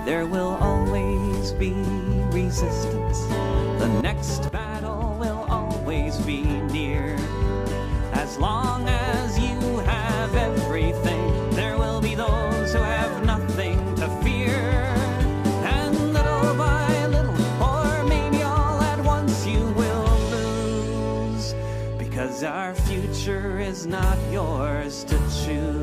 there will always be resistance. The next battle will always be near. As long as you have everything, there will be those who have nothing to fear. And little by little, or maybe all at once, you will lose. Because our future is not yours to choose.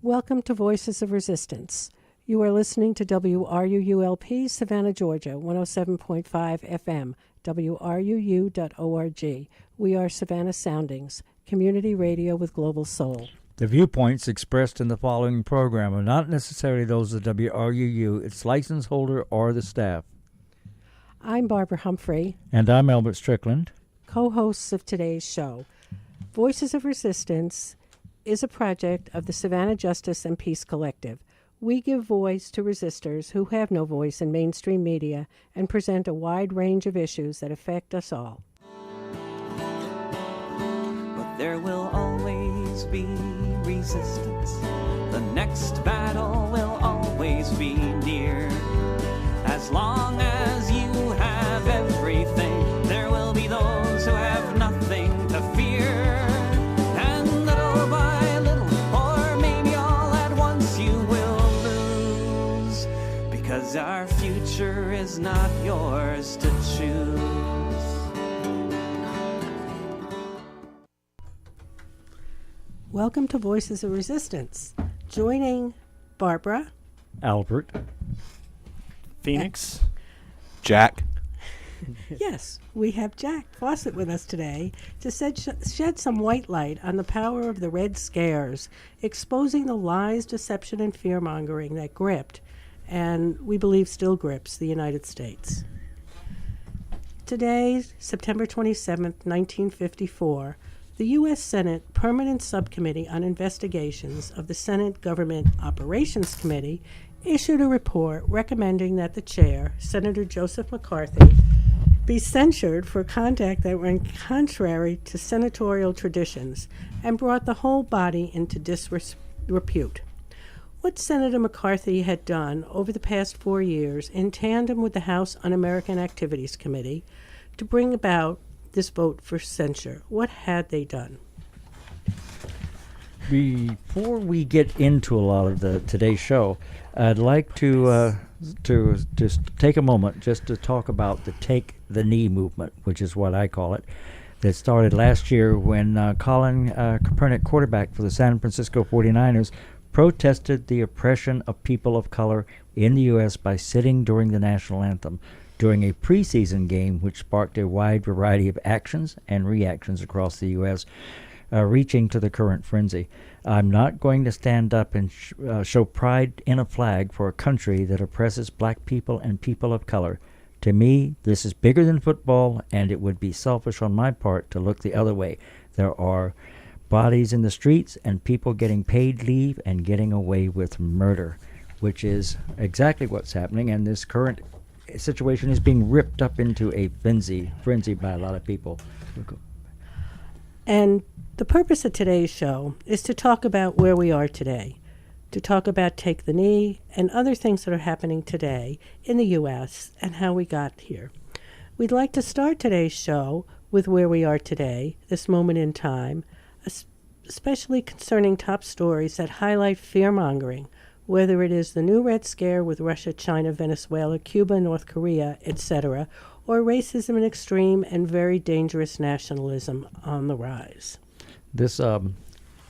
Welcome to Voices of Resistance. You are listening to WRUULP, Savannah, Georgia, 107.5 FM, WRUU.org. We are Savannah Soundings, community radio with global soul. The viewpoints expressed in the following program are not necessarily those of WRUU, its license holder, or the staff. I'm Barbara Humphrey. And I'm Albert Strickland. Co-hosts of today's show. Voices of Resistance is a project of the Savannah Justice and Peace Collective. We give voice to resistors who have no voice in mainstream media and present a wide range of issues that affect us all. But there will always be resistance. The next battle will always be near. As long as you have everything, there will be those who have nothing to fear. And little by little, or maybe all at once, you will lose. Because our future is not yours to choose. Welcome to Voices of Resistance. Joining Barbara, Albert, Phoenix, Jack. Yes, we have Jack Fawcett with us today to shed some white light on the power of the Red Scares, exposing the lies, deception, and fear-mongering that gripped, and we believe still grips, the United States. Today, September 27th, 1954, the U.S. Senate Permanent Subcommittee on Investigations of the Senate Government Operations Committee issued a report recommending that the chair, Senator Joseph McCarthy, be censured for conduct that went contrary to senatorial traditions and brought the whole body into disrepute. What Senator McCarthy had done over the past 4 years in tandem with the House Un-American Activities Committee to bring about this vote for censure, what had they done? Before we get into a lot of today's show, I'd like to just take a moment just to talk about the Take the Knee movement, which is what I call it, that started last year when Colin Kaepernick, quarterback for the San Francisco 49ers, protested the oppression of people of color in the U.S. by sitting during the national anthem during a preseason game, which sparked a wide variety of actions and reactions across the U.S., reaching to the current frenzy. I'm not going to stand up and show pride in a flag for a country that oppresses black people and people of color. To me, this is bigger than football, and it would be selfish on my part to look the other way. There are bodies in the streets and people getting paid leave and getting away with murder, which is exactly what's happening, and this current situation is being ripped up into a frenzy by a lot of people. And the purpose of today's show is to talk about where we are today, to talk about Take the Knee and other things that are happening today in the U.S. and how we got here. We'd like to start today's show with where we are today, this moment in time, especially concerning top stories that highlight fear-mongering, whether it is the new Red Scare with Russia, China, Venezuela, Cuba, North Korea, etc., or racism and extreme and very dangerous nationalism on the rise. This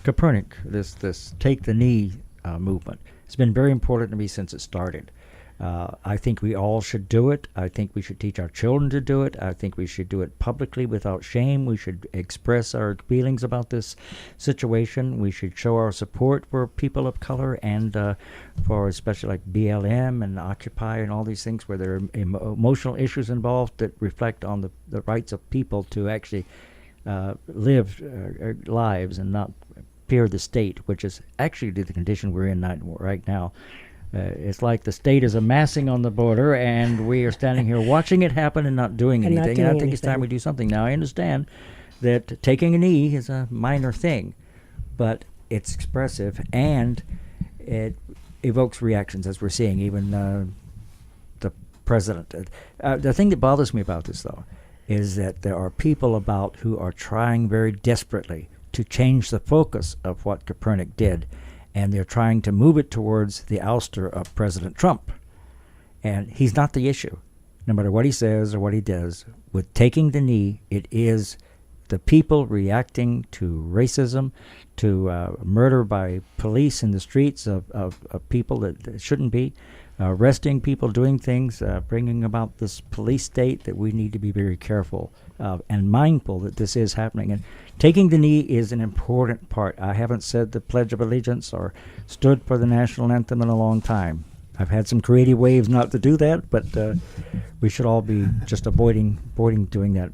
Kaepernick, this Take the Knee movement, has been very important to me since it started. I think we all should do it. I think we should teach our children to do it. I think we should do it publicly without shame. We should express our feelings about this situation. We should show our support for people of color and for especially like BLM and Occupy and all these things where there are emotional issues involved that reflect on the rights of people to actually live lives and not fear the state, which is actually the condition we're in right now. It's like the state is amassing on the border, and we are standing here watching it happen and not doing anything. And I think it's time we do something. Now, I understand that taking a knee is a minor thing, but it's expressive, and it evokes reactions, as we're seeing, even the president. The thing that bothers me about this, though, is that there are people about who are trying very desperately to change the focus of what Copernic did, and they're trying to move it towards the ouster of President Trump. And he's not the issue, no matter what he says or what he does. With taking the knee, it is the people reacting to racism, to murder by police in the streets of people that shouldn't be, arresting people, doing things, bringing about this police state that we need to be very careful and mindful that this is happening. And taking the knee is an important part. I haven't said the Pledge of Allegiance or stood for the national anthem in a long time. I've had some creative ways not to do that, but we should all be just avoiding doing that.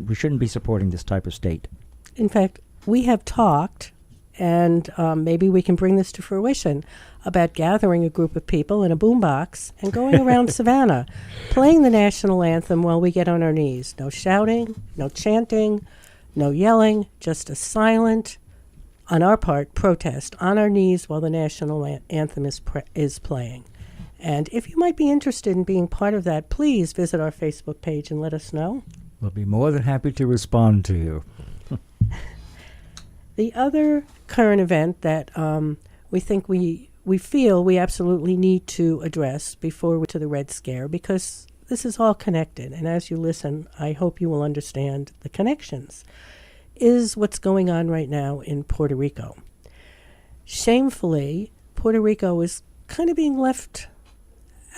We shouldn't be supporting this type of state. In fact, we have talked, and maybe we can bring this to fruition, about gathering a group of people in a boombox and going around Savannah, playing the national anthem while we get on our knees. No shouting, no chanting, no yelling, just a silent, on our part, protest on our knees while the national anthem is playing. And if you might be interested in being part of that, please visit our Facebook page and let us know. We'll be more than happy to respond to you. The other current event that we think we feel we absolutely need to address before we to the Red Scare, because this is all connected, and as you listen, I hope you will understand the connections, is what's going on right now in Puerto Rico. Shamefully, Puerto Rico is kind of being left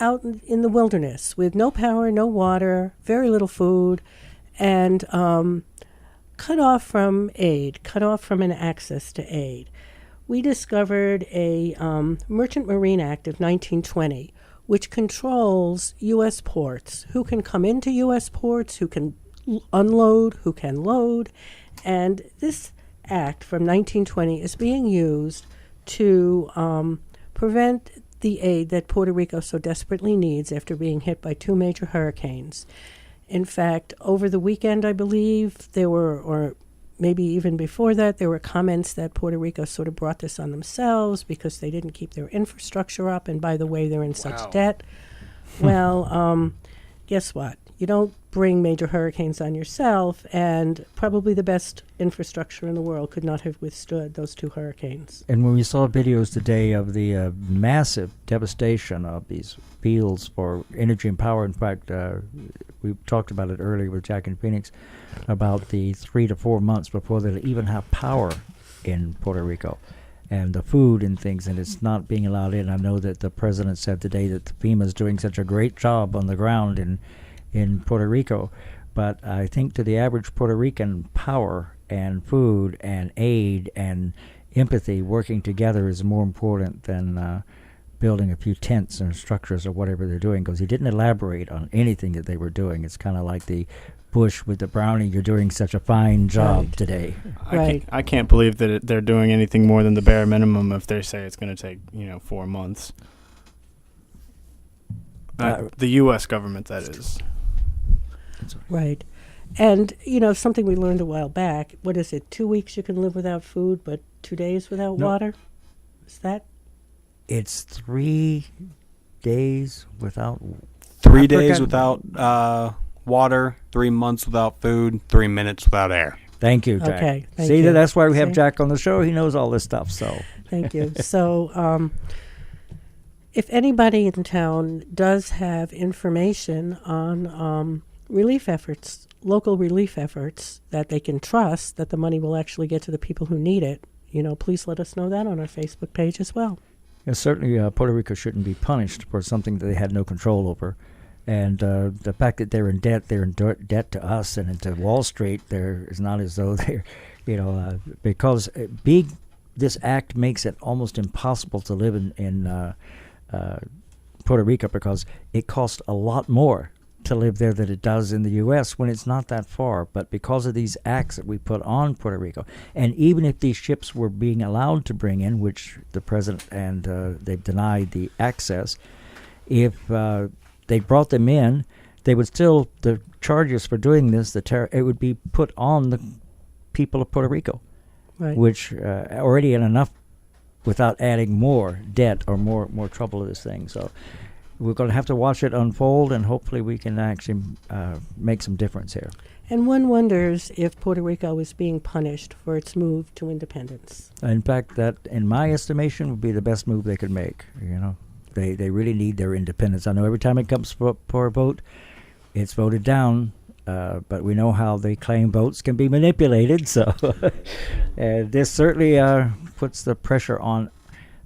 out in the wilderness with no power, no water, very little food, and cut off from aid, cut off from an access to aid. We discovered a Merchant Marine Act of 1920, which controls U.S. ports, who can come into U.S. ports, who can unload, who can load. And this act from 1920 is being used to prevent the aid that Puerto Rico so desperately needs after being hit by two major hurricanes. In fact, over the weekend, I believe, there were, or maybe even before that, there were comments that Puerto Rico sort of brought this on themselves because they didn't keep their infrastructure up, and by the way, they're in such debt. Well, guess what? You don't bring major hurricanes on yourself, and probably the best infrastructure in the world could not have withstood those two hurricanes. And when we saw videos today of the massive devastation of these fields for energy and power, in fact, we talked about it earlier with Jack in Phoenix, about the 3 to 4 months before they'll even have power in Puerto Rico, and the food and things, and it's not being allowed in. I know that the president said today that the FEMA is doing such a great job on the ground in Puerto Rico, but I think to the average Puerto Rican, power and food and aid and empathy working together is more important than building a few tents and structures or whatever they're doing, because he didn't elaborate on anything that they were doing. It's kind of like the Bush with the brownie, you're doing such a fine job today. I can't believe that they're doing anything more than the bare minimum if they say it's going to take 4 months. The U.S. government, that is. Right. And, something we learned a while back, what is it, 2 weeks you can live without food, but 2 days without water? Is that? It's 3 days without... 3 days without water, 3 months without food, 3 minutes without air. Thank you, Jack. Okay, thank See, you. that's why we have Jack on the show. He knows all this stuff, so... Thank you. So, if anybody in town does have information on relief efforts, local relief efforts that they can trust that the money will actually get to the people who need it, please let us know that on our Facebook page as well. Yeah, certainly Puerto Rico shouldn't be punished for something that they had no control over. And the fact that they're in debt to us and to Wall Street, it's not as though they're, because this act makes it almost impossible to live in Puerto Rico, because it costs a lot more to live there than it does in the U.S. when it's not that far. But because of these acts that we put on Puerto Rico, and even if these ships were being allowed to bring in, which the president and they've denied the access, if they brought them in, they would still, the charges for doing this, it would be put on the people of Puerto Rico. Right. which already in enough without adding more debt or more trouble to this thing. So we're going to have to watch it unfold, and hopefully we can actually make some difference here. And one wonders if Puerto Rico is being punished for its move to independence. In fact, that, in my estimation, would be the best move they could make. You know, they really need their independence. I know every time it comes for a vote, it's voted down. But we know how they claim votes can be manipulated. So this certainly puts the pressure on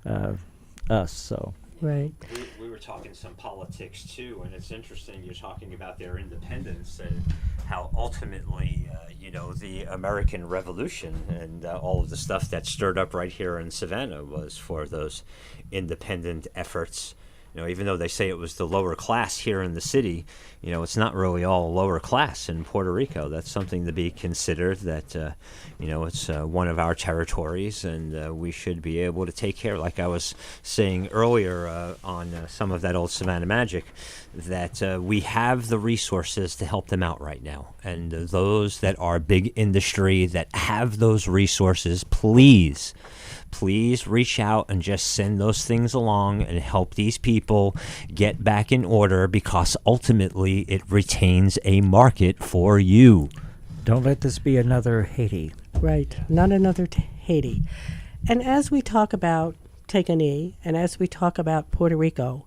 us. So. Right. We were talking some politics too, and it's interesting you're talking about their independence and how ultimately, the American Revolution and all of the stuff that stirred up right here in Savannah was for those independent efforts. Even though they say it was the lower class here in the city, it's not really all lower class in Puerto Rico. That's something to be considered, that, it's one of our territories, and we should be able to take care, like I was saying earlier on some of that old Savannah Magic, that we have the resources to help them out right now. And those that are big industry that have those resources, please reach out and just send those things along and help these people get back in order, because ultimately it retains a market for you. Don't let this be another Haiti. Right. Not another Haiti. And as we talk about Take a Knee, and as we talk about Puerto Rico,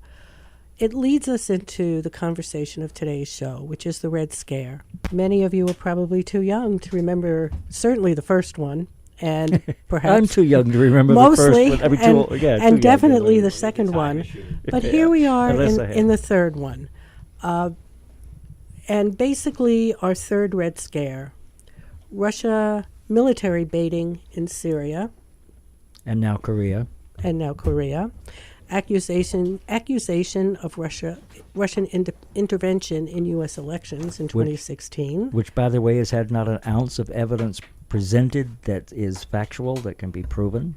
it leads us into the conversation of today's show, which is the Red Scare. Many of you are probably too young to remember certainly the first one. And perhaps I'm too young to remember mostly, the first one. and definitely the second one. But here we are in the third one. And basically our third Red Scare, Russia military baiting in Syria. And now Korea. Accusation of Russian intervention in U.S. elections in 2016. Which, by the way, has had not an ounce of evidence presented that is factual, that can be proven.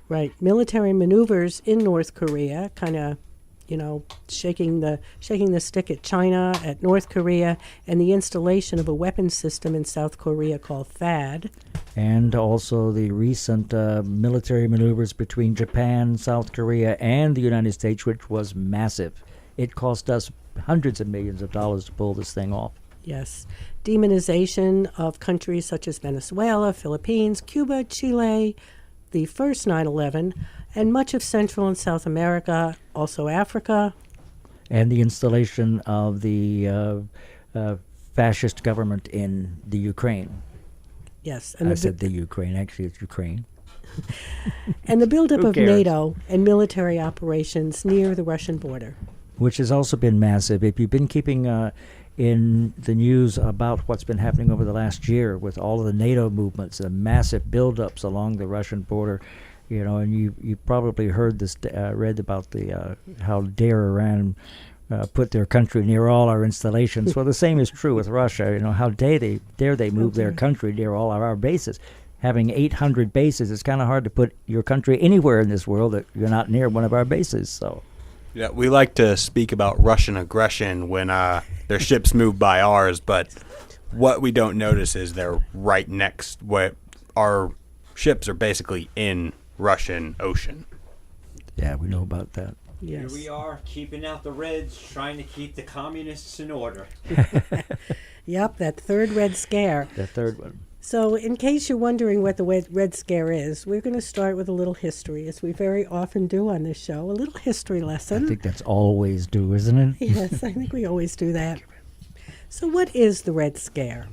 Right. Military maneuvers in North Korea, kind of, shaking the stick at China, at North Korea, and the installation of a weapons system in South Korea called THAAD. And also the recent military maneuvers between Japan, South Korea, and the United States, which was massive. It cost us hundreds of millions of dollars to pull this thing off. Yes. Demonization of countries such as Venezuela, Philippines, Cuba, Chile, the first 9/11, and much of Central and South America, also Africa. And the installation of the fascist government in the Ukraine. Yes. And I said the Ukraine. Actually, it's Ukraine. And the buildup of NATO and military operations near the Russian border. Which has also been massive. If you've been keeping in the news about what's been happening over the last year with all of the NATO movements, the massive buildups along the Russian border, and you probably heard this, read about the how dare Iran put their country near all our installations. Well, the same is true with Russia. How dare they move their country near all of our bases. Having 800 bases, it's kind of hard to put your country anywhere in this world that you're not near one of our bases. So. Yeah, we like to speak about Russian aggression when their ships move by ours, but what we don't notice is they're right next. Our ships are basically in Russian ocean. Yeah, we know about that. Yes. Here we are, keeping out the Reds, trying to keep the communists in order. Yep, that third Red Scare. The third one. So in case you're wondering what the Red Scare is, we're going to start with a little history, as we very often do on this show, a little history lesson. I think that's always do, isn't it? Yes, I think we always do that. So what is the Red Scare?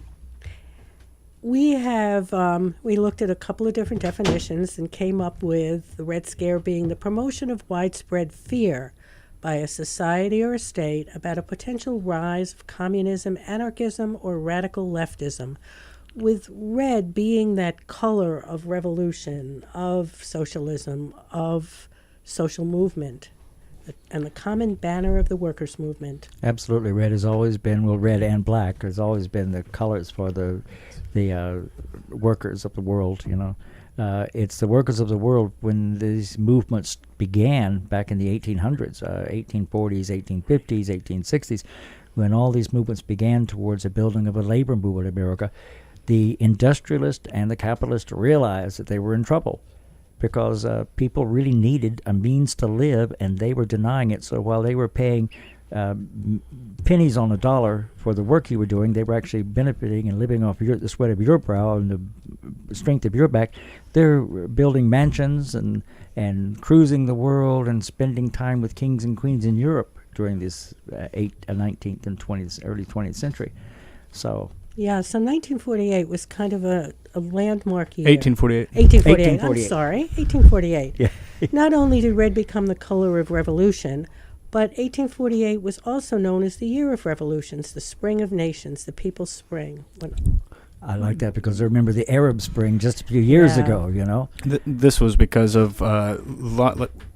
We looked at a couple of different definitions and came up with the Red Scare being the promotion of widespread fear by a society or a state about a potential rise of communism, anarchism, or radical leftism, with red being that color of revolution, of socialism, of social movement, and the common banner of the workers' movement. Absolutely. Red has always been, red and black has always been the colors for the workers of the world, It's the workers of the world when these movements began back in the 1800s, 1840s, 1850s, 1860s, when all these movements began towards the building of a labor movement in America. the industrialists and the capitalists realized that they were in trouble because people really needed a means to live, and they were denying it. So while they were paying pennies on a dollar for the work you were doing, they were actually benefiting and living off the sweat of your brow and the strength of your back. They're building mansions and cruising the world and spending time with kings and queens in Europe during this 19th and 20th, early 20th century. So 1948 was kind of a landmark year. 1848. 1848. 1848. I'm sorry, 1848. Yeah. Not only did red become the color of revolution, but 1848 was also known as the year of revolutions, the spring of nations, the people's spring. I like that because I remember the Arab Spring just a few years Yeah. ago, you know. This was because of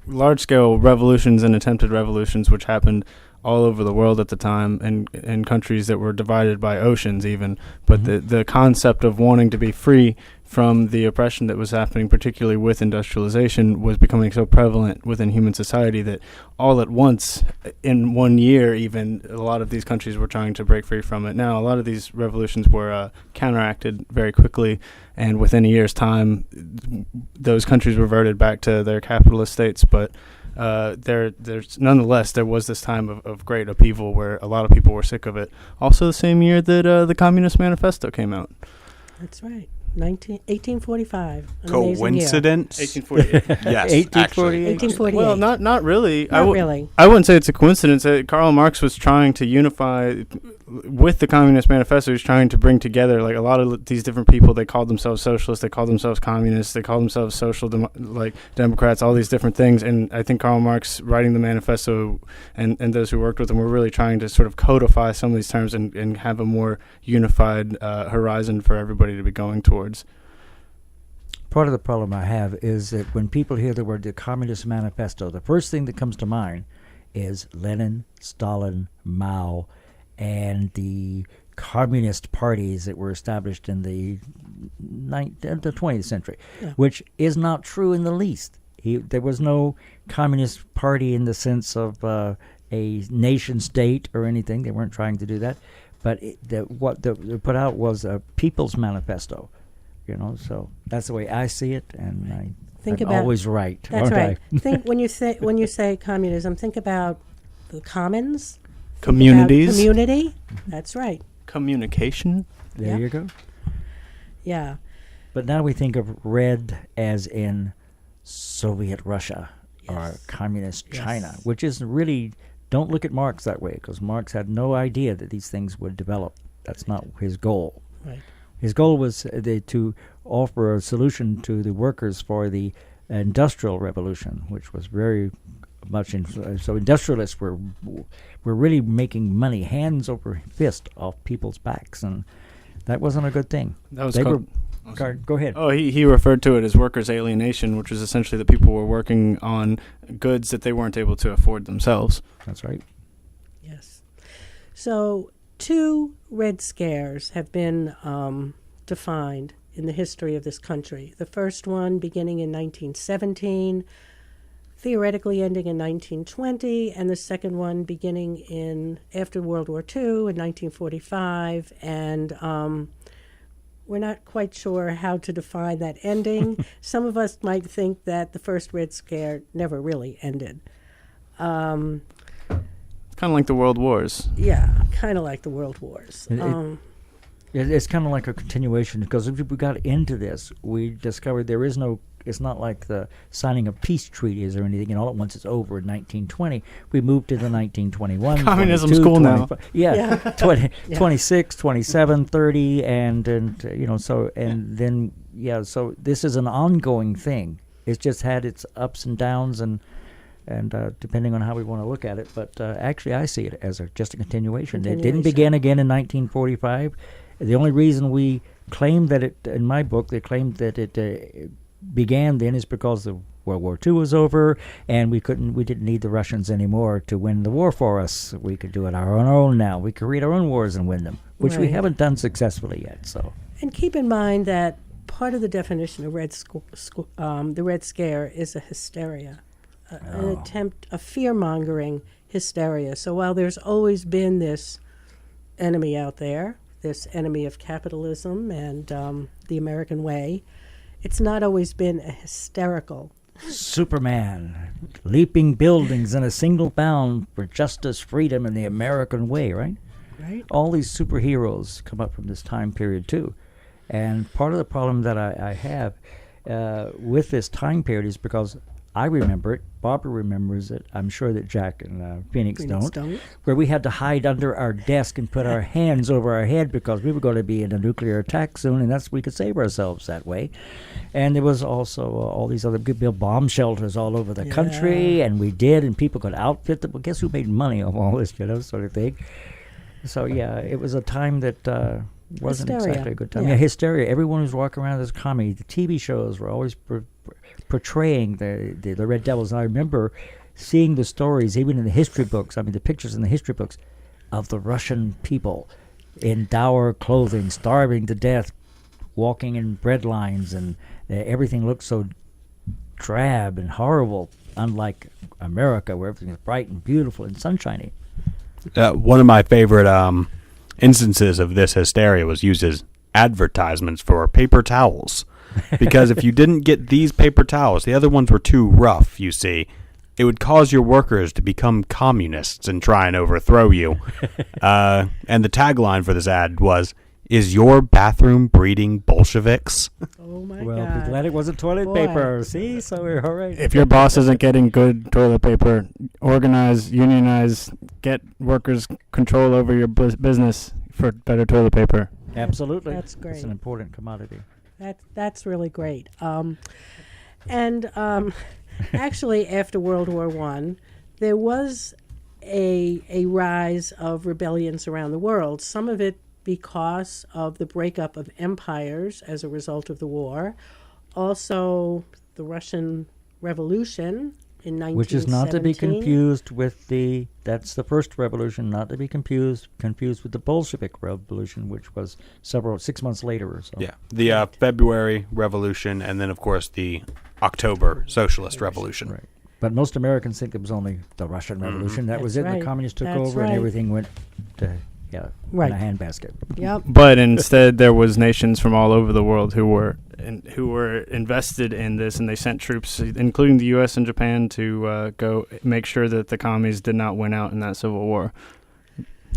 large-scale revolutions and attempted revolutions, which happened all over the world at the time, and in countries that were divided by oceans even. But the concept of wanting to be free from the oppression that was happening, particularly with industrialization, was becoming so prevalent within human society that all at once, in 1 year even, a lot of these countries were trying to break free from it. Now, a lot of these revolutions were counteracted very quickly, and within a year's time, those countries reverted back to their capitalist states. But there's nonetheless, there was this time of great upheaval where a lot of people were sick of it. Also the same year that the Communist Manifesto came out. That's right. 1845. An amazing year. Coincidence? 1848. Yes, 1848. actually. 1848. Well, not really. Not really. I wouldn't say it's a coincidence. Karl Marx was trying to unify with the Communist Manifesto. He was trying to bring together like a lot of these different people. They called themselves socialists. They called themselves communists. They called themselves social Democrats. All these different things. And I think Karl Marx, writing the manifesto, and those who worked with him, were really trying to sort of codify some of these terms and have a more unified horizon for everybody to be going towards. Part of the problem I have is that when people hear the word the Communist Manifesto, the first thing that comes to mind is Lenin, Stalin, Mao, and the communist parties that were established in the 20th century, which is not true in the least. There was no communist party in the sense of a nation state or anything. They weren't trying to do that. But what they put out was a People's Manifesto. You know, so that's the way I see it, and I'm always right. That's right. I? Think when you say communism, think about the commons, Communities. community. That's right. Communication. There Yeah. you go. Yeah. But now we think of red as in Soviet Russia or communist China, which is really, don't look at Marx that way, because Marx had no idea that these things would develop. That's not his goal. Right. His goal was to offer a solution to the workers for the Industrial Revolution, which was very much so industrialists were really making money hands over fist off people's backs, and that wasn't a good thing. That was Go ahead. Oh, he referred to it as workers' alienation, which was essentially that people were working on goods that they weren't able to afford themselves. That's right. Yes. So 2 Red Scares have been defined in the history of this country. The first one beginning in 1917, theoretically ending in 1920, and the second one beginning after World War II in 1945. And we're not quite sure how to define that ending. Some of us might think that the first Red Scare never really ended. Kind of like the World Wars. Yeah, kind of like the World Wars. It's kind of like a continuation, because if we got into this, we discovered there is no, it's not like the signing of peace treaties or anything, and all at once it's over in 1920. We moved to the 1921. Communism's 22, cool now. 25 Yeah, 26, 27, 30, and you know, so, and then, so this is an ongoing thing. It's just had its ups and downs, and depending on how we want to look at it. But actually, I see it as just a continuation. It didn't begin again in 1945. The only reason we claim that it, in my book, they claimed that it began then is because the World War II was over, and we didn't need the Russians anymore to win the war for us. We could do it on our own now. We could create our own wars and win them, which we Right. haven't done successfully yet. So, And keep in mind that part of the definition of the Red Scare is a hysteria, an attempt, a fear-mongering hysteria. So while there's always been this enemy out there, this enemy of capitalism and the American way. It's not always been a hysterical. Superman, leaping buildings in a single bound for justice, freedom, and the American way, right? Right. All these superheroes come up from this time period, too. And part of the problem that I have with this time period is because I remember it, Barbara remembers it, I'm sure that Jack and Phoenix don't, where we had to hide under our desk and put our hands over our head because we were going to be in a nuclear attack soon, and we could save ourselves that way. And there was also all these other good build bomb shelters all over the country, and we did, and people could outfit them. Well, guess who made money off all this, sort of thing. So, yeah, it was a time that wasn't Hysteria. exactly a good time. Yeah, hysteria. Everyone was walking around as comedy. The TV shows were always portraying the Red Devils. And I remember seeing the stories, even in the history books, the pictures in the history books, of the Russian people in dour clothing, starving to death, walking in bread lines, and everything looked so drab and horrible, unlike America, where everything is bright and beautiful and sunshiny. One of my favorite instances of this hysteria was used as advertisements for paper towels. Because if you didn't get these paper towels, the other ones were too rough, you see, it would cause your workers to become communists and try and overthrow you. And the tagline for this ad was, "Is your bathroom breeding Bolsheviks?" Oh, my Well, God. be glad it wasn't toilet Boy. paper. See, so we're all right. If your boss isn't getting good toilet paper, organize, unionize, get workers control over your business for better toilet paper. Absolutely. That's great. It's an important commodity. That's really great. Actually, after World War I, there was a rise of rebellions around the world. Some of it because of the breakup of empires as a result of the war. Also, the Russian Revolution in 1917. Which is not to be confused with that's the first revolution, not to be confused with the Bolshevik Revolution, which was 6 months later or so. Yeah, the February Revolution, and then, of course, the October Socialist Revolution. Right. But most Americans think it was only the Russian Revolution. That was it. Right. And the communists took That's over, right. and everything went to Right. in a handbasket. Yep. But instead, there was nations from all over the world who were invested in this, and they sent troops, including the U.S. and Japan, to go make sure that the commies did not win out in that civil war.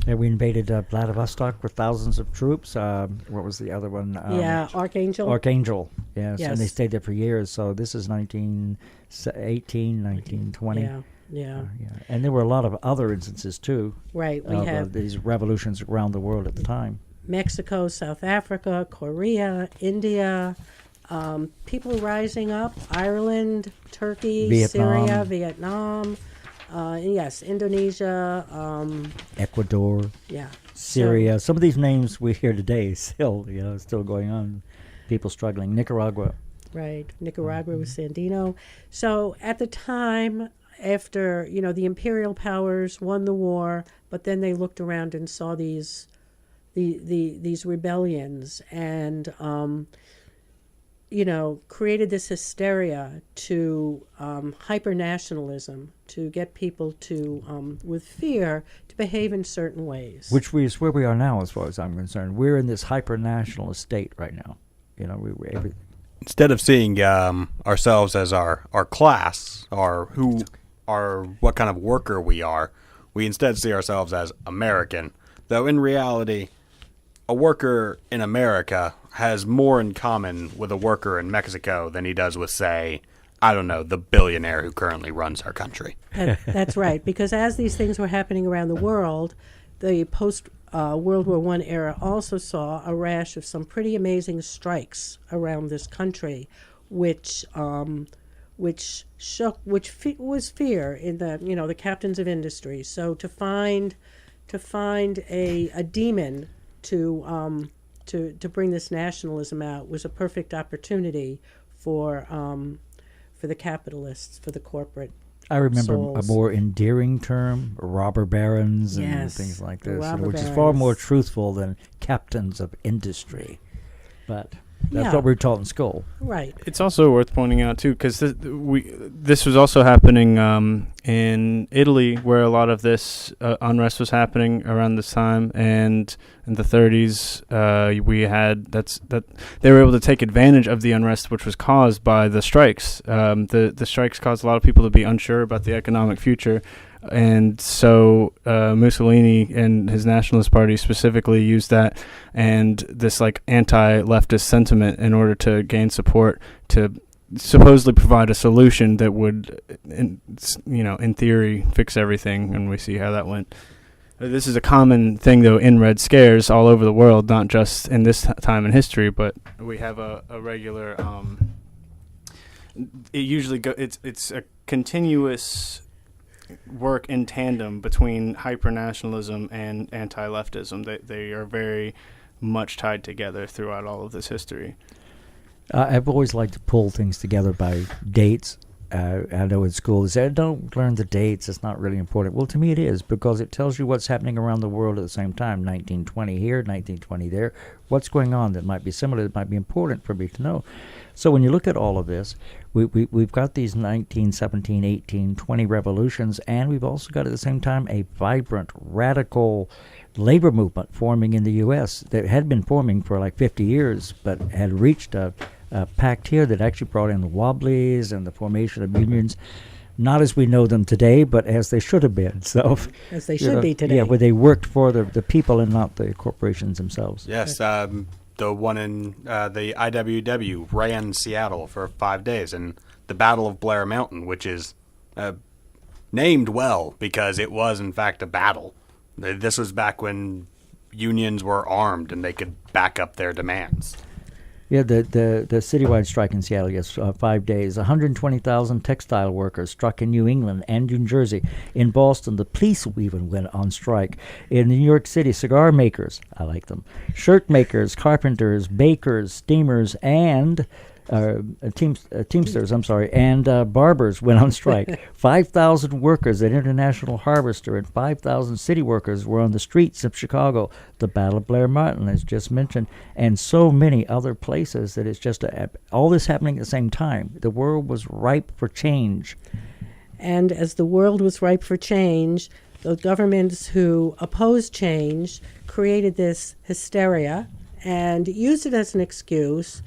Yeah, we invaded Vladivostok with thousands of troops. What was the other one? Archangel. Archangel, yes. And they Yes. stayed there for years. So this is 1918, 1920. Yeah. And there were a lot of other instances, too, Right. We of have these revolutions around the world at the time. Mexico, South Africa, Korea, India, people rising up, Ireland, Turkey, Vietnam. Syria, Vietnam, yes, Indonesia, Ecuador, yeah. Syria. Some of these names we hear today still going on. People struggling. Nicaragua. Right. Nicaragua with Sandino. So at the time, after, the imperial powers won the war, but then they looked around and saw these rebellions and, created this hysteria to hyper-nationalism, to get people to, with fear, to behave in certain ways. Which is where we are now, as far as I'm concerned. We're in this hyper-nationalist state right now. Everything. Instead of seeing ourselves as our class, or what kind of worker we are, we instead see ourselves as American. Though in reality, a worker in America has more in common with a worker in Mexico than he does with, say, I don't know, the billionaire who currently runs our country. That's right, because as these things were happening around the world, the post-World War I era also saw a rash of some pretty amazing strikes around this country, which was fear in the captains of industry. So to find a demon to bring this nationalism out was a perfect opportunity for the capitalists, for the corporate. I remember souls. a more endearing term, robber barons and Yes, things like the this, robber which is far barons. more truthful than captains of industry. But That's Yeah. what we're taught in school. Right. It's also worth pointing out too, because this was also happening in Italy, where a lot of this unrest was happening around this time, and in the 30s, we had that they were able to take advantage of the unrest, which was caused by the strikes. The strikes caused a lot of people to be unsure about the economic future. And so Mussolini and his Nationalist Party specifically used that and this like anti-leftist sentiment in order to gain support to supposedly provide a solution that would, in theory, fix everything. And we see how that went. This is a common thing, though, in Red Scares all over the world, not just in this time in history, but we have a regular. It usually it's a continuous work in tandem between hyper-nationalism and anti-leftism. They are very much tied together throughout all of this history. I've always liked to pull things together by dates. I know in school they say, don't learn the dates, it's not really important. Well, to me it is, because it tells you what's happening around the world at the same time. 1920 here, 1920 there. What's going on that might be similar, that might be important for me to know. So when you look at all of this, we've got these 19, 17, 18, 20 revolutions, and we've also got at the same time a vibrant, radical labor movement forming in the U.S. that had been forming for like 50 years, but had reached a pact here that actually brought in the Wobblies and the formation of unions, not as we know them today, but as they should have been. So, As they should be today. Yeah, where they worked for the people and not the corporations themselves. Yes, the one in the IWW ran Seattle for 5 days, and the Battle of Blair Mountain, which is named well because it was in fact a battle. This was back when unions were armed and they could back up their demands. Yeah, the citywide strike in Seattle, yes, 5 days. 120,000 textile workers struck in New England and New Jersey. In Boston, the police even went on strike. In New York City, cigar makers, I like them, shirt makers, carpenters, bakers, steamers, and Teamsters, and barbers went on strike. 5,000 workers at International Harvester and 5,000 city workers were on the streets of Chicago. The Battle of Blair Mountain, as just mentioned, and so many other places that it's just all this happening at the same time. The world was ripe for change. And as the world was ripe for change, the governments who opposed change created this hysteria and used it as an excuse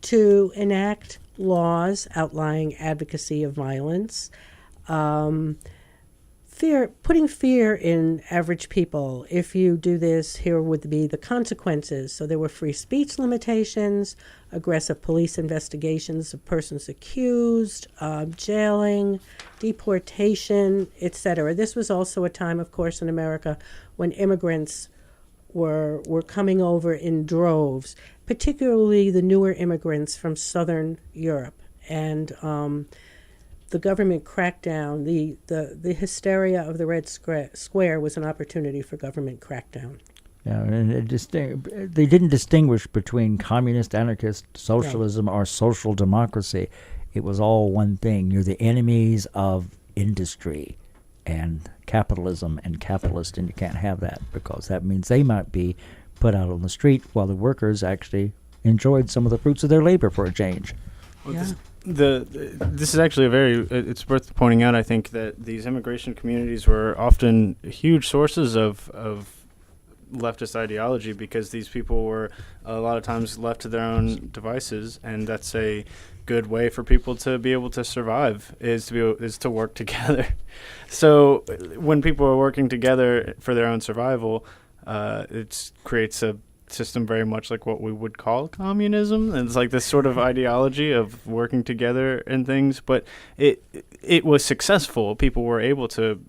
to enact laws outlining advocacy of violence, putting fear in average people. If you do this, here would be the consequences. So there were free speech limitations, aggressive police investigations of persons accused, jailing, deportation, etc. This was also a time, of course, in America when immigrants were coming over in droves, particularly the newer immigrants from Southern Europe. And the government crackdown, the hysteria of the Red Square was an opportunity for government crackdown. Yeah, and they didn't distinguish between communist, anarchist, socialism, or social democracy. It was all one thing. You're the enemies of industry and capitalism and capitalist, and you can't have that because that means they might be put out on the street while the workers actually enjoyed some of the fruits of their labor for a change. Well, this is actually it's worth pointing out, I think, that these immigration communities were often huge sources of leftist ideology because these people were a lot of times left to their own devices, and that's a good way for people to be able to survive is to work together. So when people are working together for their own survival, it creates a system very much like what we would call communism. And it's like this sort of ideology of working together and things, but it was successful. People were able to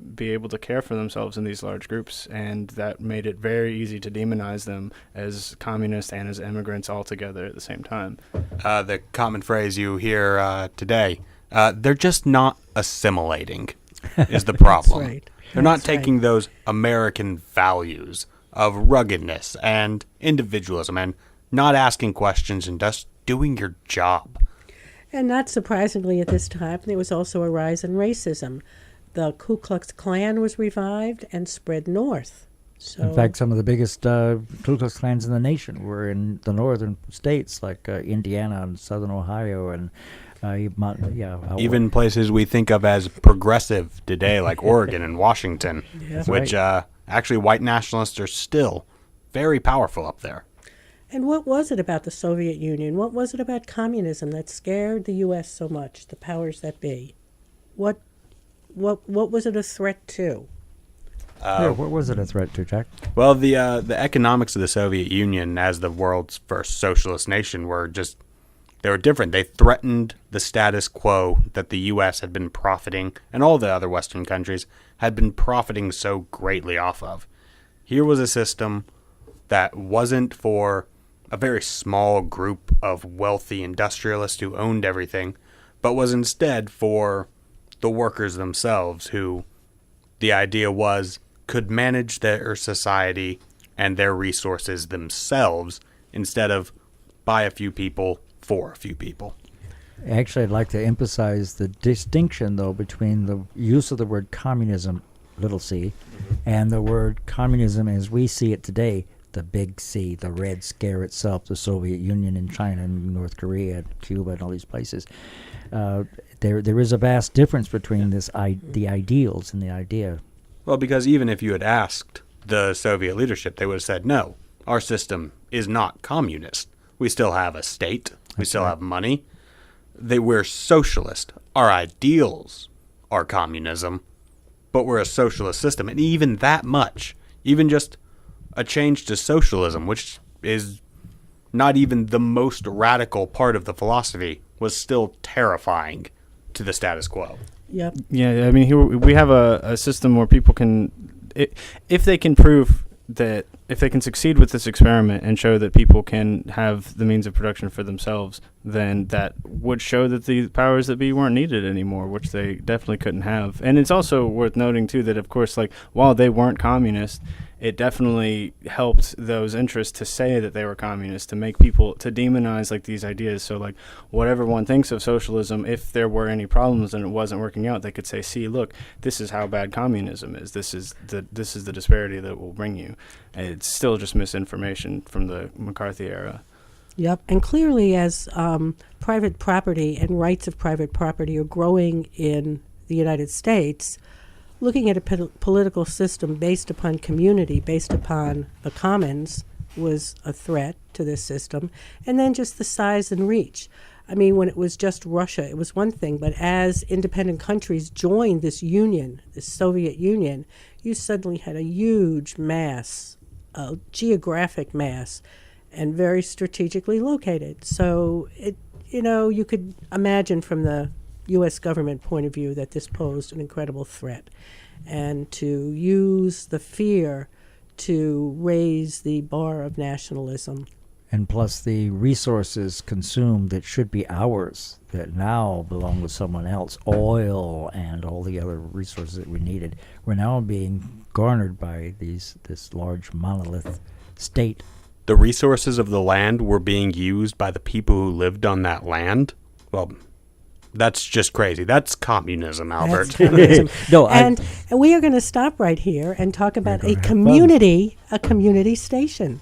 care for themselves in these large groups, and that made it very easy to demonize them as communists and as immigrants all together at the same time. The common phrase you hear today, they're just not assimilating is the problem. That's right. They're not taking those American values of ruggedness and individualism and not asking questions and just doing your job. And not surprisingly at this time, there was also a rise in racism. The Ku Klux Klan was revived and spread north. So, In fact, some of the biggest Ku Klux Klans in the nation were in the northern states, like Indiana and southern Ohio, and even places we think of as progressive today, like Oregon and Washington, Yeah. which actually white nationalists are still very powerful up there. and what was it about the Soviet Union? What was it about communism that scared the U.S. so much, the powers that be? What was it a threat to? what was it a threat to, Jack? Well, the economics of the Soviet Union as the world's first socialist nation they were different. They threatened the status quo that the U.S. had been profiting, and all the other Western countries had been profiting so greatly off of. Here was a system that wasn't for a very small group of wealthy industrialists who owned everything, but was instead for the workers themselves, who the idea was could manage their society and their resources themselves instead of by a few people for a few people. Actually, I'd like to emphasize the distinction, though, between the use of the word communism, little c, and the word communism as we see it today, the big C, the Red Scare itself, the Soviet Union and China and North Korea and Cuba and all these places. There is a vast difference between the ideals and the idea. Well, because even if you had asked the Soviet leadership, they would have said, no, our system is not communist. We still have a state. We still have money. We're socialist. Our ideals are communism, but we're a socialist system. And even that much, even just a change to socialism, which is not even the most radical part of the philosophy, was still terrifying to the status quo. Yep. Yeah, I mean, here we have a system where people can, if they can prove that, if they can succeed with this experiment and show that people can have the means of production for themselves, then that would show that the powers that be weren't needed anymore, which they definitely couldn't have. And it's also worth noting, too, that, of course, like, while they weren't communist, it definitely helped those interests to say that they were communist, to make people, to demonize, like, these ideas. So, like, whatever one thinks of socialism, if there were any problems and it wasn't working out, they could say, see, look, this is how bad communism is. This is the disparity that will bring you. And it's still just misinformation from the McCarthy era. Yep. And clearly, as private property and rights of private property are growing in the United States, looking at a political system based upon community, based upon the commons, was a threat to this system. And then just the size and reach. I mean, when it was just Russia, it was one thing. But as independent countries joined this union, this Soviet Union, you suddenly had a huge mass, a geographic mass, and very strategically located. So, you could imagine from the U.S. government point of view that this posed an incredible threat. And to use the fear to raise the bar of nationalism. And plus the resources consumed that should be ours, that now belong to someone else, oil and all the other resources that we needed, were now being garnered by this large monolith state. The resources of the land were being used by the people who lived on that land. Well, that's just crazy. That's communism, Albert. That's communism. No, and we are going to stop right here and talk about a community station.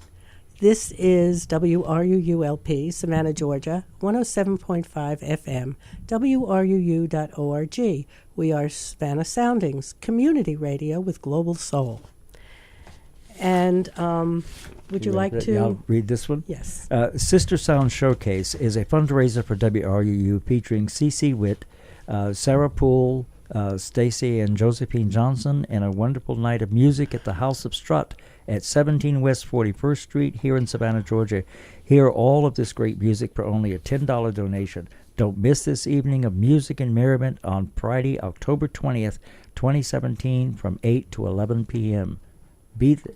This is WRUULP, Savannah, Georgia, 107.5 FM, WRUU.org. We are Savannah Soundings, community radio with global soul. And would you like to? I'll read this one. Yes. Sister Sound Showcase is a fundraiser for WRUU featuring CeCe Witt, Sarah Poole, Stacy and Josephine Johnson, and a wonderful night of music at the House of Strut at 17 West 41st Street here in Savannah, Georgia. Hear all of this great music for only a $10 donation. Don't miss this evening of music and merriment on Friday, October 20th, 2017 from 8 to 11 p.m. Be there.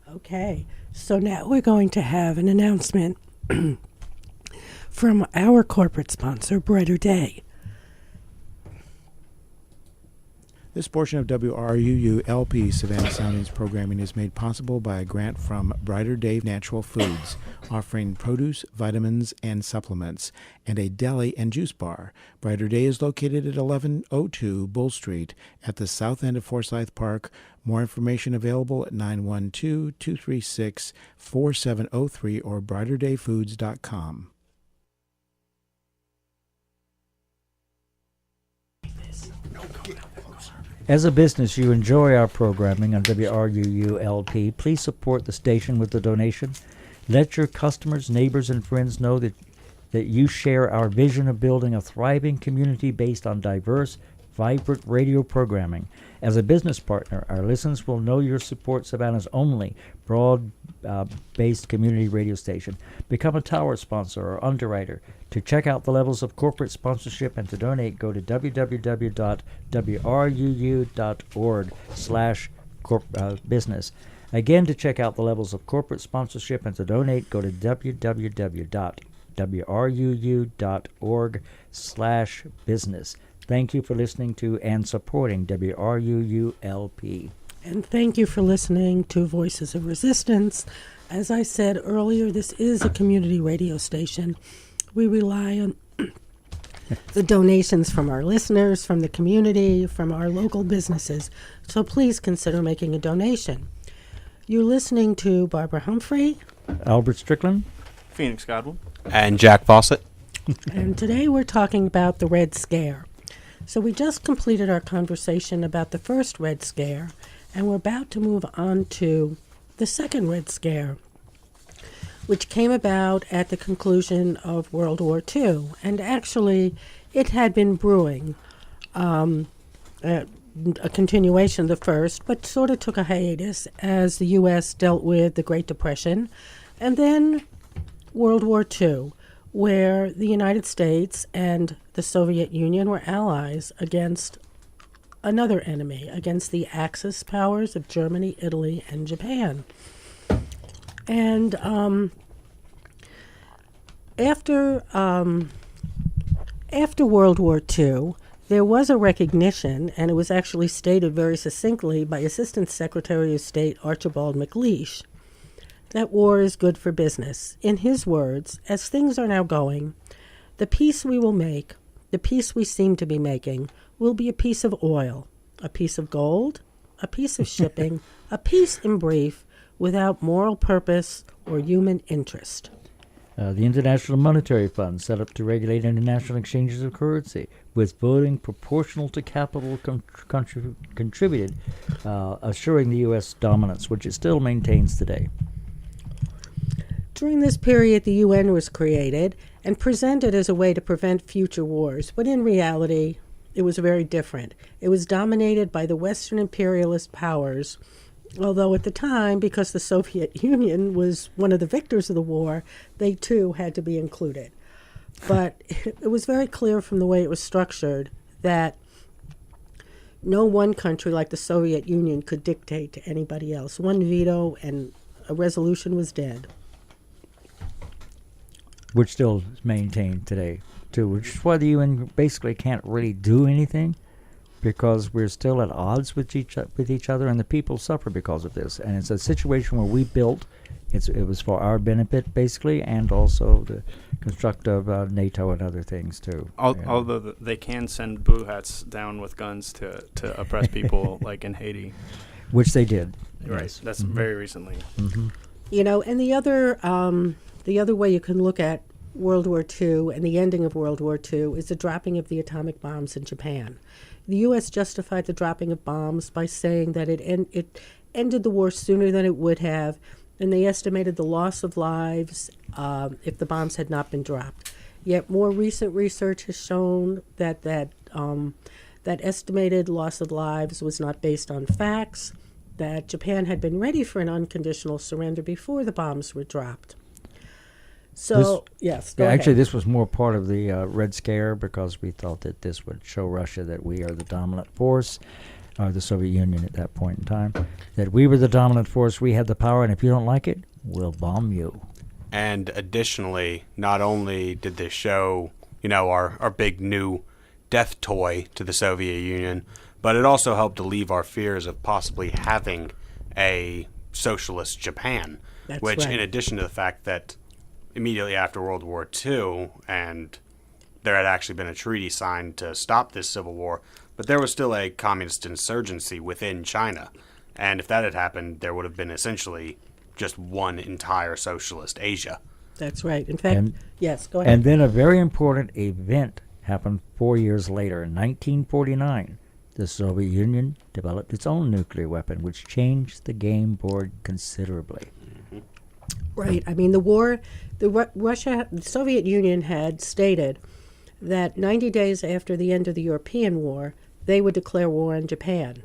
Okay, so now we're going to have an announcement from our corporate sponsor, Brighter Day. This portion of WRUU-LP Savannah Soundings programming is made possible by a grant from Brighter Day Natural Foods, offering produce, vitamins, and supplements, and a deli and juice bar. Brighter Day is located at 1102 Bull Street at the south end of Forsyth Park. More information available at 912-236-4703 or brighterdayfoods.com. As a business, you enjoy our programming on WRUU-LP. Please support the station with a donation. Let your customers, neighbors, and friends know that you share our vision of building a thriving community based on diverse, vibrant radio programming. As a business partner, our listeners will know you support Savannah's only broad-based community radio station. Become a tower sponsor or underwriter. To check out the levels of corporate sponsorship and to donate, go to www.wruu.org/business. Again, to check out the levels of corporate sponsorship and to donate, go to www.wruu.org/business. Thank you for listening to and supporting WRUU-LP. And thank you for listening to Voices of Resistance. As I said earlier, this is a community radio station. We rely on the donations from our listeners, from the community, from our local businesses. So please consider making a donation. You're listening to Barbara Humphrey, Albert Strickland, Phoenix Godwin, And Jack Fawcett. and today we're talking about the Red Scare. So we just completed our conversation about the first Red Scare, and we're about to move on to the second Red Scare, which came about at the conclusion of World War II. And actually, it had been brewing, a continuation of the first, but sort of took a hiatus as the U.S. dealt with the Great Depression. And then World War II, where the United States and the Soviet Union were allies against another enemy, against the Axis powers of Germany, Italy, and Japan. And after World War II, there was a recognition, and it was actually stated very succinctly by Assistant Secretary of State Archibald MacLeish, that war is good for business. In his words, as things are now going, the peace we will make, the peace we seem to be making, will be a piece of oil, a piece of gold, a piece of shipping, a peace, in brief, without moral purpose or human interest. The International Monetary Fund, set up to regulate international exchanges of currency, with voting proportional to capital contributed, assuring the U.S. dominance, which it still maintains today. During this period, the UN was created and presented as a way to prevent future wars, but in reality, it was very different. It was dominated by the Western imperialist powers, although at the time, because the Soviet Union was one of the victors of the war, they too had to be included. But it was very clear from the way it was structured that no one country like the Soviet Union could dictate to anybody else. One veto and a resolution was dead. Which still is maintained today, too, which is why the UN basically can't really do anything, because we're still at odds with each other, and the people suffer because of this. And it's a situation where we built, it was for our benefit, basically, and also the construct of NATO and other things, too. Although they can send boo hats down with guns to oppress people, like in Haiti. Which they did. Right, Yes. that's very recently. Mm-hmm. You know, and the other way you can look at World War II and the ending of World War II is the dropping of the atomic bombs in Japan. The U.S. justified the dropping of bombs by saying that it ended the war sooner than it would have, and they estimated the loss of lives if the bombs had not been dropped. Yet more recent research has shown that estimated loss of lives was not based on facts, that Japan had been ready for an unconditional surrender before the bombs were dropped. So, yes, go ahead. Actually, this was more part of the Red Scare, because we thought that this would show Russia that we are the dominant force, or the Soviet Union at that point in time, that we were the dominant force, we had the power, and if you don't like it, we'll bomb you. And additionally, not only did this show, our big new death toy to the Soviet Union, But it also helped alleviate our fears of possibly having a socialist Japan, That's which, right. in addition to the fact that immediately after World War II, and there had actually been a treaty signed to stop this civil war, but there was still a communist insurgency within China. And if that had happened, there would have been essentially just one entire socialist Asia. That's right. In fact, And- yes, go ahead. And then a very important event happened 4 years later. In 1949, the Soviet Union developed its own nuclear weapon, which changed the game board considerably. Right. I mean, the Soviet Union had stated that 90 days after the end of the European War, they would declare war on Japan.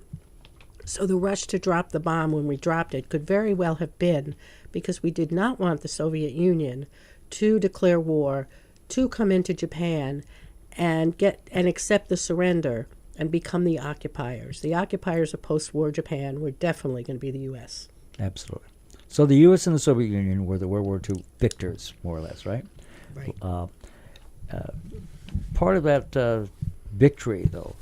So the rush to drop the bomb when we dropped it could very well have been because we did not want the Soviet Union to declare war, to come into Japan and accept the surrender and become the occupiers. The occupiers of post-war Japan were definitely going to be the U.S. Absolutely. So the U.S. and the Soviet Union were the World War II victors, more or less, right? Right. Part of that victory, though,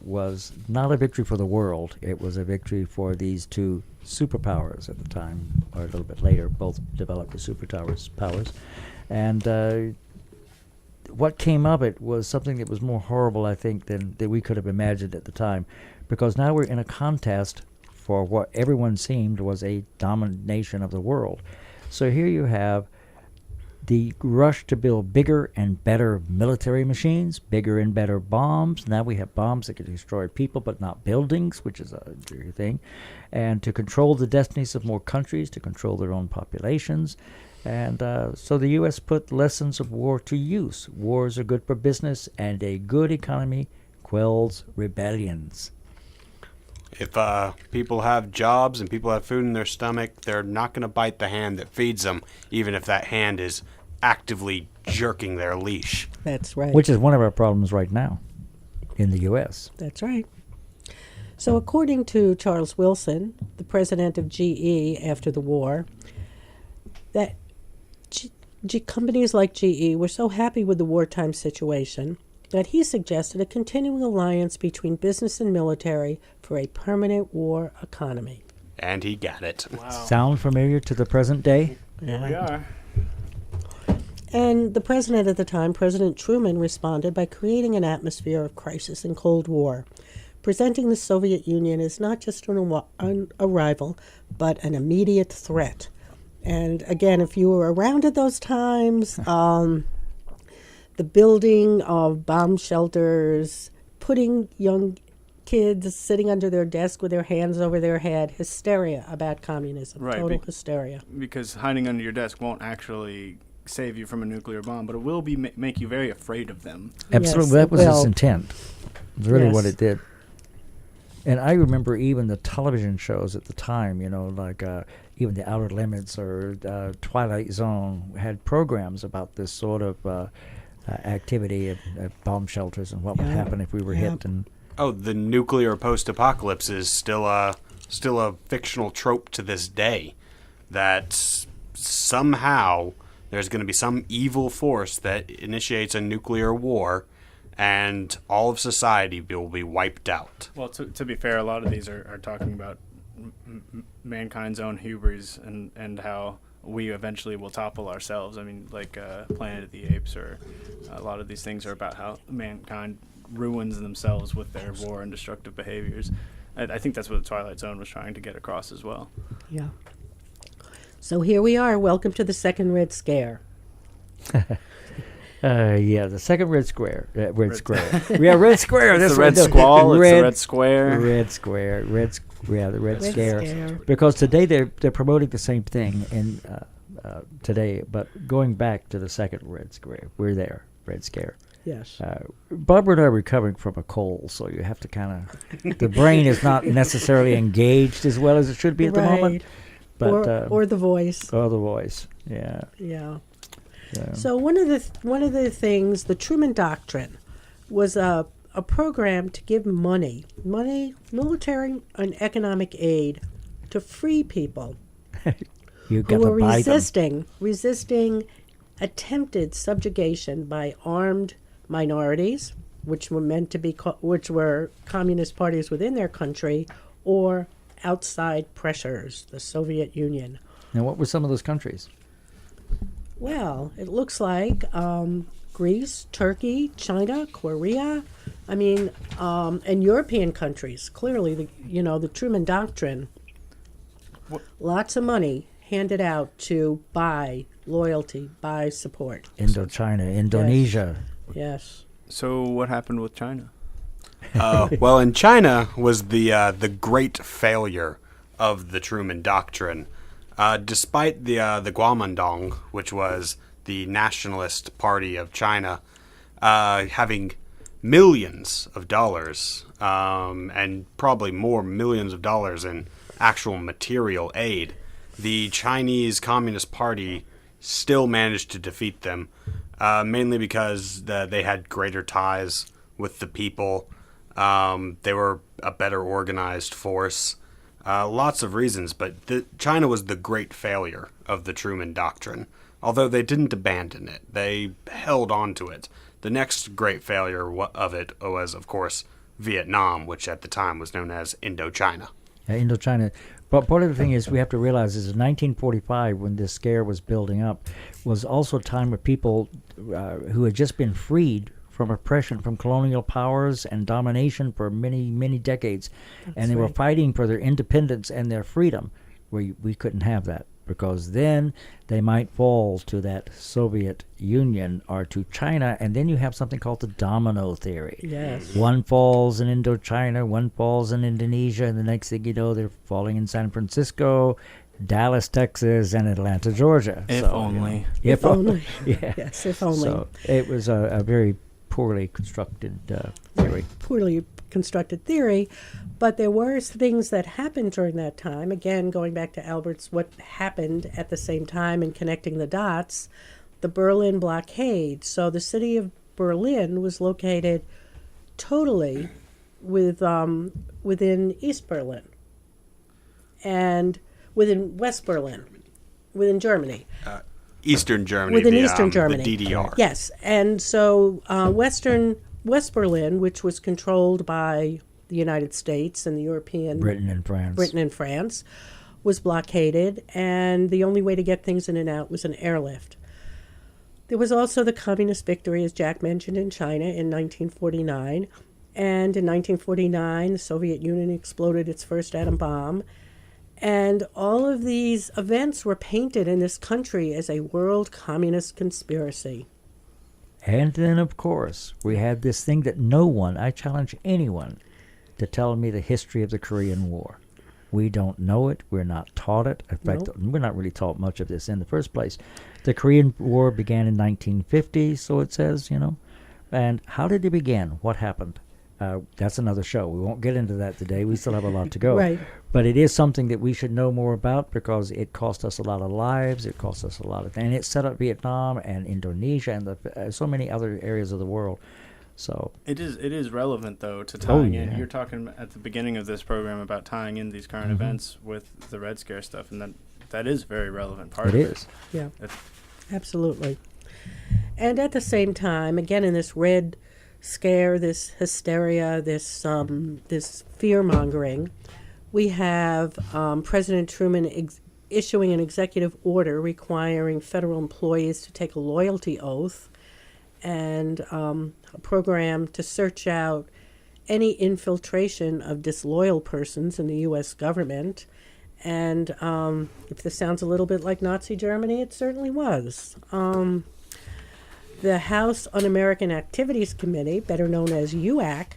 was not a victory for the world. It was a victory for these two superpowers at the time, or a little bit later. Both developed the powers. And what came of it was something that was more horrible, I think, than we could have imagined at the time. Because now we're in a contest for what everyone seemed was a domination of the world. So here you have the rush to build bigger and better military machines, bigger and better bombs. Now we have bombs that can destroy people but not buildings, which is a bigger thing. And to control the destinies of more countries, to control their own populations. And so the U.S. put lessons of war to use. Wars are good for business, and a good economy quells rebellions. If people have jobs and people have food in their stomach, they're not going to bite the hand that feeds them, even if that hand is actively jerking their leash. That's right. Which is one of our problems right now in the U.S. That's right. So according to Charles Wilson, the president of GE after the war, that companies like GE were so happy with the wartime situation that he suggested a continuing alliance between business and military for a permanent war economy. And he got it. Wow. Sound familiar to the present day? Here we are. And the president at the time, President Truman, responded by creating an atmosphere of crisis and Cold War, presenting the Soviet Union as not just a rival, but an immediate threat. And again, if you were around at those times, the building of bomb shelters, putting young kids sitting under their desk with their hands over their head, hysteria about communism, Right, total hysteria. Because hiding under your desk won't actually save you from a nuclear bomb, but it will be make you very afraid of them. Absolutely. Yes, That was its well, intent. It's really what yes. it did. And I remember even the television shows at the time, like even The Outer Limits or Twilight Zone had programs about this sort of activity at bomb shelters and what would Yeah. happen if we were Yeah. hit. And Oh, the nuclear post-apocalypse is still a fictional trope to this day. That somehow there's going to be some evil force that initiates a nuclear war, and all of society will be wiped out. Well, to be fair, a lot of these are talking about mankind's own hubris and how we eventually will topple ourselves. I mean, like Planet of the Apes, or a lot of these things are about how mankind ruins themselves with their war and destructive behaviors. I think that's what the Twilight Zone was trying to get across as well. Yeah. So here we are. Welcome to the second Red Scare. the second Red Square. Red Square. Yeah, Red Square. It's That's the what Red it is. Squall, it's the Red Square. Red Square. The Red Scare. Scare. Because today they're promoting the same thing in today, but going back to the second Red Square. We're there. Red Scare. Yes. Barbara and I are recovering from a cold, so you have to kind of... the brain is not necessarily engaged as well as it should be at the moment. But, or the voice. or the voice, yeah. Yeah. Yeah. So one of the things, the Truman Doctrine, was a program to give money, military and economic aid, to free people You who got were to buy them. resisting attempted subjugation by armed minorities, which were meant to be, which were communist parties within their country, or outside pressures, the Soviet Union. And what were some of those countries? Well, it looks like Greece, Turkey, China, Korea. I mean, and European countries. Clearly, the Truman Doctrine. Lots of money handed out to buy loyalty, buy support. Indochina, Indonesia. Yes. So what happened with China? Well, in China was the great failure of the Truman Doctrine. Despite the Kuomintang, which was the nationalist party of China, having millions of dollars and probably more millions of dollars in actual material aid, the Chinese Communist Party still managed to defeat them, mainly because they had greater ties with the people. They were a better organized force. Lots of reasons, but China was the great failure of the Truman Doctrine. Although they didn't abandon it, they held on to it. The next great failure of it was, of course, Vietnam, which at the time was known as Indochina. Indochina. But part of the thing is we have to realize is in 1945, when this scare was building up, was also a time where people who had just been freed from oppression, from colonial powers and domination for many, many decades. And they were fighting for their independence and their freedom. We couldn't have that, because then they might fall to that Soviet Union or to China, and then you have something called the domino theory. Yes. One falls in Indochina, one falls in Indonesia, and the next thing you know, they're falling in San Francisco, Dallas, Texas, and Atlanta, Georgia. If So, only. If only. Yeah. Yes, if only. So it was a very poorly constructed theory. Poorly constructed theory, but there were things that happened during that time. Again, going back to Albert's what happened at the same time and connecting the dots, the Berlin blockade. So the city of Berlin was located totally within East Berlin and within West Berlin, within Germany. Eastern Germany, Within Eastern Germany. the DDR. Yes, and so West Berlin, which was controlled by the United States and the European Britain and France. Was blockaded, and the only way to get things in and out was an airlift. There was also the communist victory, as Jack mentioned, in China in 1949, and in 1949 the Soviet Union exploded its first atom bomb. And all of these events were painted in this country as a world communist conspiracy. And then, of course, we had this thing that I challenge anyone to tell me the history of the Korean War. We don't know it. We're not taught it. In fact, we're not really taught much of this in the first place. The Korean War began in 1950, so it says, And how did it begin? What happened? That's another show. We won't get into that today. We still have a lot to go. Right. But it is something that we should know more about, because it cost us a lot of lives. It cost us a lot of things. And it set up Vietnam and Indonesia and so many other areas of the world. So it is relevant, though, to tying in. yeah. You're talking at the beginning of this program about tying in these current events with the Red Scare stuff, and that is a very relevant part of it. It is. Yeah, absolutely. And at the same time, again, in this Red Scare, this hysteria, this fear-mongering, we have President Truman issuing an executive order requiring federal employees to take a loyalty oath, and a program to search out any infiltration of disloyal persons in the U.S. government. And if this sounds a little bit like Nazi Germany, it certainly was. The House Un-American Activities Committee, better known as UAC,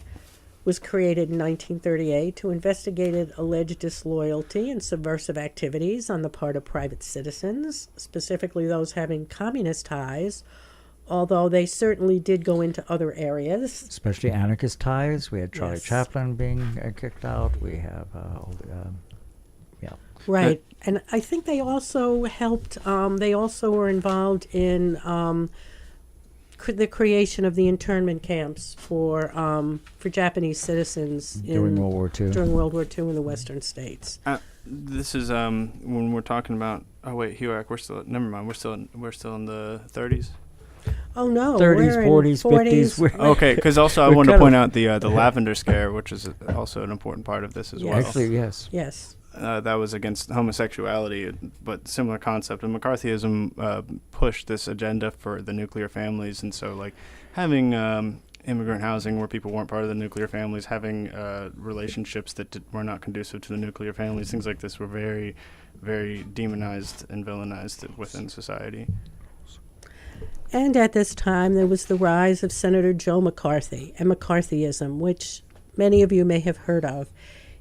was created in 1938 to investigate alleged disloyalty and subversive activities on the part of private citizens, specifically those having communist ties, although they certainly did go into other areas. Especially anarchist ties. We had Charlie Yes. Chaplin being kicked out. We have, Right. And I think they also helped, they also were involved in the creation of the internment camps for Japanese citizens during World War II. During World War II in the Western states. This is when we're talking about. Oh wait, HUAC. We're still. Never mind. We're still in the 30s. Oh no, 30s, we're in 40s, 50s. We're- Okay, because also I We're wanted to kind point of- out the lavender scare, which is also an important part of this as well. Actually, yes. Yes. That was against homosexuality, but similar concept. And McCarthyism pushed this agenda for the nuclear families, and so like having immigrant housing where people weren't part of the nuclear families, having relationships that were not conducive to the nuclear families, things like this were very, very demonized and villainized within society. And at this time, there was the rise of Senator Joe McCarthy and McCarthyism, which many of you may have heard of.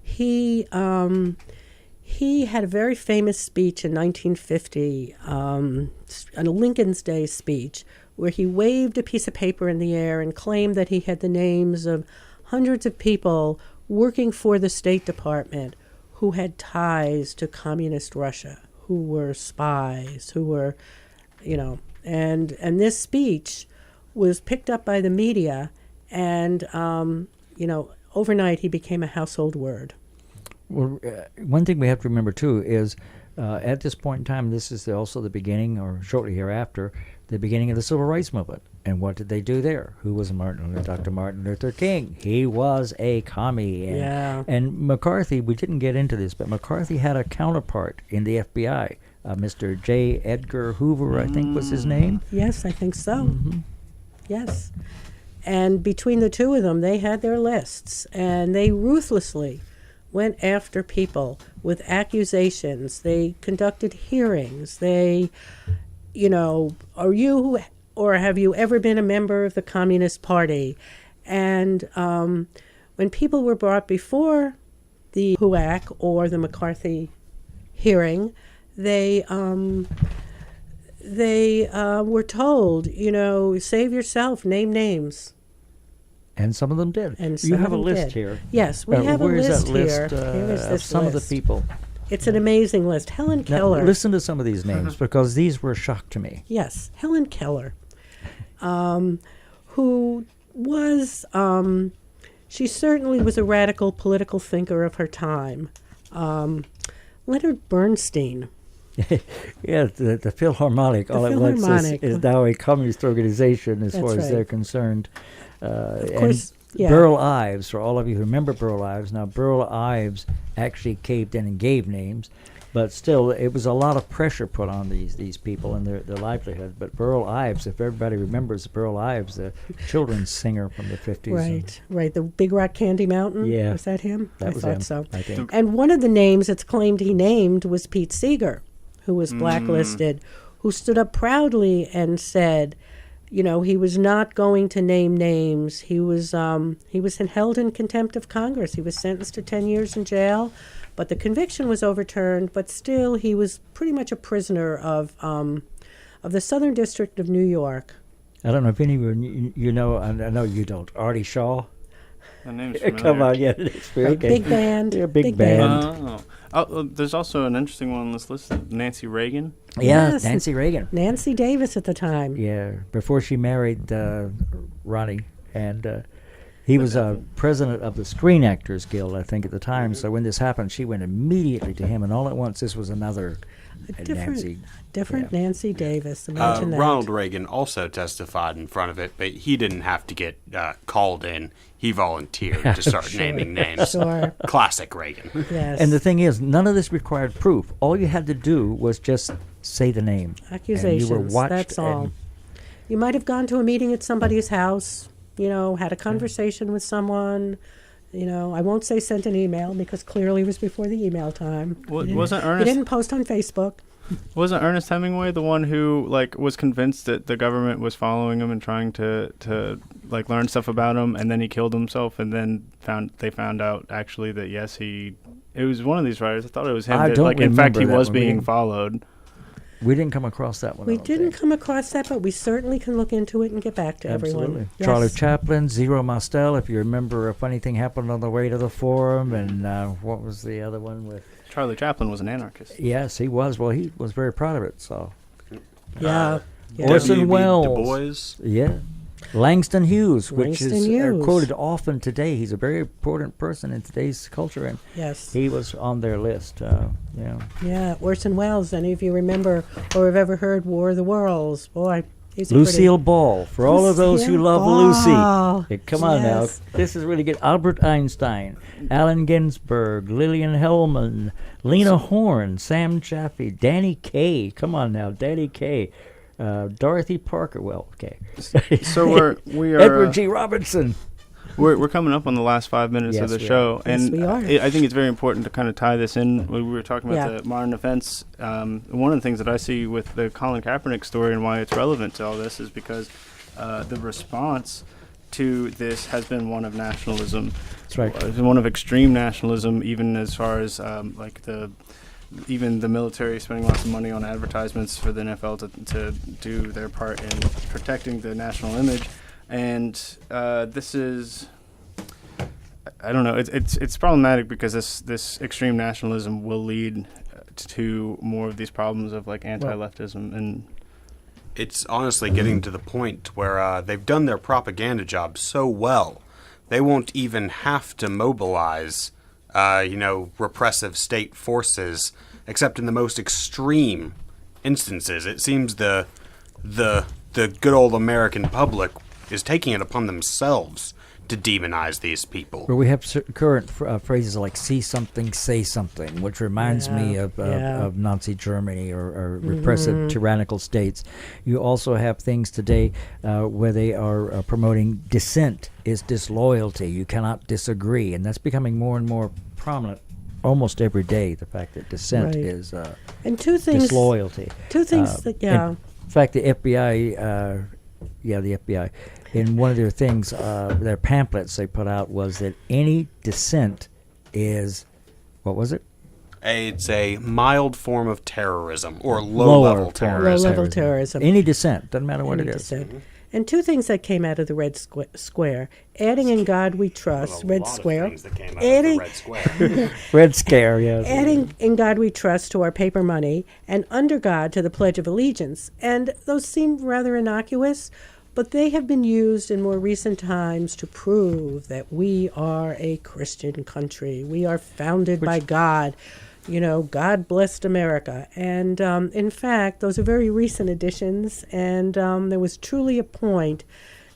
He had a very famous speech in 1950, a Lincoln's Day speech, where he waved a piece of paper in the air and claimed that he had the names of hundreds of people working for the State Department who had ties to communist Russia, who were spies, who were, and this speech was picked up by the media, and, overnight he became a household word. Well, one thing we have to remember, too, is at this point in time, this is also the beginning, or shortly hereafter, the beginning of the Civil Rights Movement. And what did they do there? Who was Dr. Martin Luther King? He was a commie. And McCarthy, we didn't get into this, but McCarthy had a counterpart in the FBI. Mr. J. Edgar Hoover, I think was his name. Yes, I think so. Mm-hmm. Yes. And between the two of them, they had their lists, and they ruthlessly went after people with accusations. They conducted hearings. They, are you or have you ever been a member of the Communist Party? And when people were brought before the HUAC or the McCarthy hearing, they were told, save yourself, name names. And some of them did. And you have a them list did. here. Yes, we have a where is list that list, here. Here is of this some of the list. people. It's an amazing list. Helen Now, Keller. listen to some of these names because these were a shock to me. Yes, Helen Keller, who was, she certainly was a radical political thinker of her time. Leonard Bernstein. Yeah, the Philharmonic, all at once Philharmonic. is now a communist organization as That's far as right. they're concerned. Of course, and Burl Ives, for all of you who remember Burl Ives, now Burl Ives actually caved in and gave names, but still it was a lot of pressure put on these people and their livelihood. But Burl Ives, if everybody remembers Burl Ives, the children's singer from the 50s. Right. The Big Rock Candy Mountain? Yeah. Was that him? That I was thought him, so. I think. And one of the names it's claimed he named was Pete Seeger, who was blacklisted, who stood up proudly and said, he was not going to name names. He was held in contempt of Congress. He was sentenced to 10 years in jail, but the conviction was overturned. But still, he was pretty much a prisoner of the Southern District of New York. I don't know if anyone you know. I know you don't. Artie Shaw. The name's Come on, yeah, it's very okay. Big band. Yeah, big band. There's also an interesting one on this list, Nancy Reagan. Yeah, Yes. Nancy Reagan. Nancy Davis at the time. Yeah, before she married Ronnie, and he was president of the Screen Actors Guild, I think, at the time. So when this happened, she went immediately to him, and all at once, this was another Nancy. Different Yeah. Nancy Davis. Imagine that. Ronald Reagan also testified in front of it, but he didn't have to get called in. He volunteered to start naming names. Sure. Classic Reagan. Yes. And the thing is, none of this required proof. All you had to do was just say the name. Accusations. And you were watched. That's all. and- You might have gone to a meeting at somebody's house, had a conversation with someone. I won't say sent an email because clearly it was before the email time. Wasn't You Ernest didn't post on Facebook. Wasn't Ernest Hemingway the one who was convinced that the government was following him and trying to learn stuff about him, and then he killed himself, and then they found out actually that yes, it was one of these writers. I thought it was him. I That, don't in fact, he remember that was one. being followed. We didn't come across that one. I We don't didn't think. come across that, but we certainly can look into it and get back to Absolutely. everyone. Yes. Charlie Chaplin, Zero Mostel, if you remember, a funny thing happened on the way to the forum, and what was the other one with? Charlie Chaplin was an anarchist. Yes, he was. Well, he was very proud of it, so. Yeah. Yeah. Orson W.B. Welles. Du Bois. Yeah. Langston Hughes, which Langston is Hughes. quoted often today. He's a very important person in today's culture, and Yes. he was on their list. Yeah. Orson Welles. Any of you remember or have ever heard War of the Worlds? Boy, These are Lucille pretty. Ball. For all of those who Lucille love Ball. Lucy. Hey, come on Yes. now. This is really good. Albert Einstein, Allen Ginsberg, Lillian Hellman, Lena Horne, Sam Jaffe, Danny Kaye. Come on now, Danny Kaye. Dorothy Parker. Well, okay. So we are Edward G. Robinson. We're coming up on the last 5 minutes Yes, of the we show, are. Yes, and we are. I think it's very important to kind of tie this in. We were talking about Yeah. the modern offense. One of the things that I see with the Colin Kaepernick story and why it's relevant to all this is because the response to this has been one of nationalism. That's right. It's been one of extreme nationalism, even as far as even the military spending lots of money on advertisements for the NFL to do their part in protecting the national image. And this is, I don't know, it's problematic because this extreme nationalism will lead to more of these problems of like anti-leftism, and It's honestly getting to the point where they've done their propaganda job so well, they won't even have to mobilize, repressive state forces, except in the most extreme instances. It seems the good old American public is taking it upon themselves to demonize these people. Where we have current phrases like "see something, say something," which reminds me of Nazi Germany or repressive, tyrannical states. You also have things today where they are promoting dissent is disloyalty. You cannot disagree, and that's becoming more and more prominent almost every day. The fact that dissent Right. is And two things. disloyalty. Two things that, yeah. In fact, the FBI, the FBI, in one of their things, their pamphlets they put out was that any dissent is, what was it? It's a mild form of terrorism, or low-level terrorism. Low-level terrorism. Any dissent, doesn't matter what Any it is. dissent. And two things that came out of the Red Square. Adding In God We Trust, Red Square. Adding, Red Square. Red Scare, yeah. adding In God We Trust to our paper money, and Under God to the Pledge of Allegiance. And those seem rather innocuous, but they have been used in more recent times to prove that we are a Christian country. We are founded by God. God blessed America. And in fact, those are very recent additions. And there was truly a point,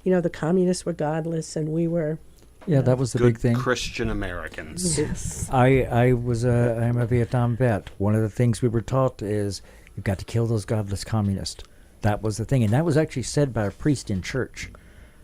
the communists were godless and we were. Yeah, that was the Good big thing. Christian Americans. Yes. I'm a Vietnam vet. One of the things we were taught is you've got to kill those godless communists. That was the thing. And that was actually said by a priest in church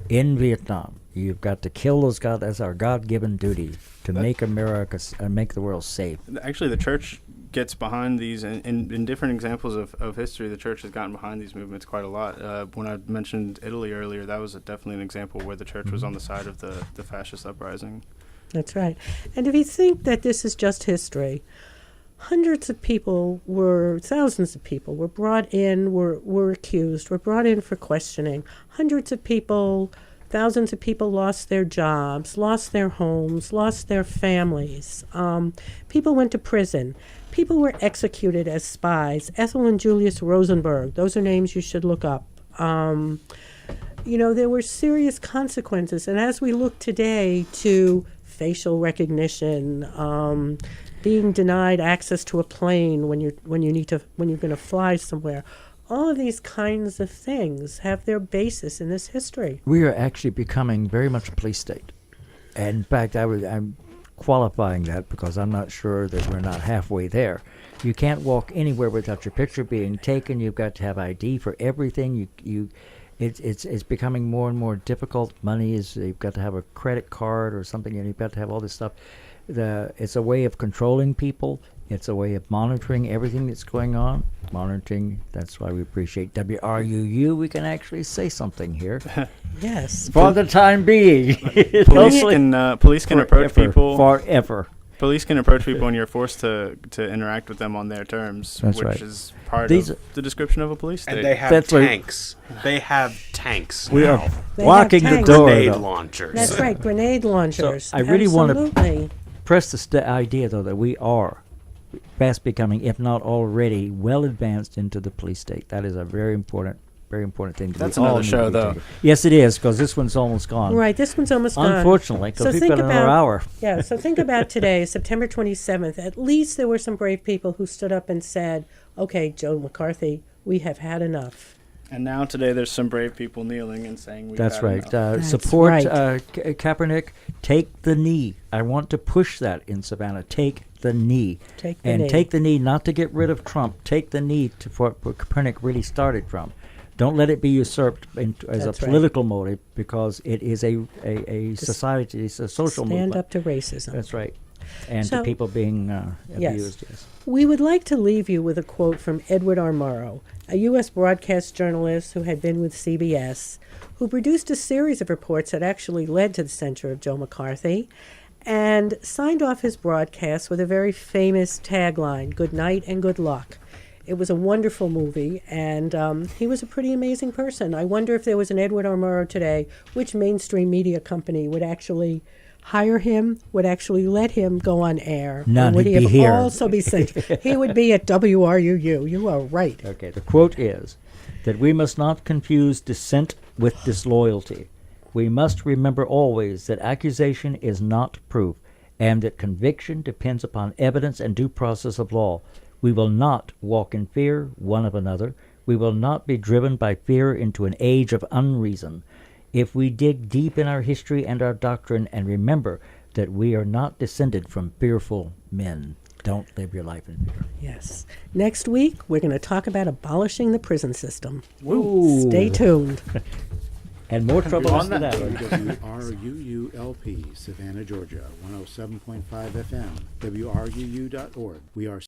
in Vietnam. You've got to kill those God. That's our God-given duty to make America, make the world safe. actually the church gets behind these, and in different examples of history, the church has gotten behind these movements quite a lot. When I mentioned Italy earlier, that was definitely an example where the church was on the side of the fascist uprising. That's right. And if you think that this is just history, thousands of people were brought in, were accused, were brought in for questioning. Thousands of people lost their jobs, lost their homes, lost their families. People went to prison. People were executed as spies. Ethel and Julius Rosenberg, those are names you should look up. There were serious consequences. And as we look today to facial recognition, being denied access to a plane when you're going to fly somewhere, all of these kinds of things have their basis in this history. We are actually becoming very much a police state. And in fact, I'm qualifying that because I'm not sure that we're not halfway there. You can't walk anywhere without your picture being taken. You've got to have ID for everything. It's becoming more and more difficult. Money is, you've got to have a credit card or something, and you've got to have all this stuff. It's a way of controlling people. It's a way of monitoring everything that's going on. Monitoring, that's why we appreciate WRUU. We can actually say something here. Yes. For the time being. Police can approach people Forever. Police can approach people, and you're forced to interact with them on their terms, That's which right. is part These of the description of a police state. And they have That's right. tanks. They have tanks We now. are They walking have the tanks. door. Grenade though. launchers. That's right, grenade launchers. So I really want to Absolutely. press the idea, though, that we are fast becoming, if not already, well advanced into the police state. That is a very important thing. That's we all another need show, to be though. taking. Yes, it is, because this one's almost gone. Right, this one's almost gone. Unfortunately, because So we've think got another about- hour. Yeah, so think about today, September 27th. At least there were some brave people who stood up and said, okay, Joe McCarthy, we have had enough. And now today there's some brave people kneeling and saying we've That's had right. enough. That's Support right. Kaepernick. Take the knee. I want to push that in Savannah. Take the knee. Take the and knee. take the knee not to get rid of Trump. Take the knee to where Kaepernick really started from. Don't let it be usurped as a That's right. political motive, because it is a society, it's a social Stand movement. up to racism. That's right. And So- to people being Yes. abused. Yes. We would like to leave you with a quote from Edward R. Murrow, a U.S. broadcast journalist who had been with CBS, who produced a series of reports that actually led to the censure of Joe McCarthy, and signed off his broadcast with a very famous tagline, "Good night and good luck." It was a wonderful movie, and he was a pretty amazing person. I wonder if there was an Edward R. Murrow today, which mainstream media company would actually hire him, would actually let him go on air? None. Or would He'd he be have here. also be sent? He would be at WRUU. You are right. Okay, the quote is that we must not confuse dissent with disloyalty. We must remember always that accusation is not proof, and that conviction depends upon evidence and due process of law. We will not walk in fear one of another. We will not be driven by fear into an age of unreason. If we dig deep in our history and our doctrine and remember that we are not descended from fearful men, don't live your life in fear. Yes. Next week, we're going to talk about abolishing the prison system. Ooh. Stay tuned. And more trouble after that. WRUULP, Savannah, Georgia, 107.5 FM, WRUU.org. We are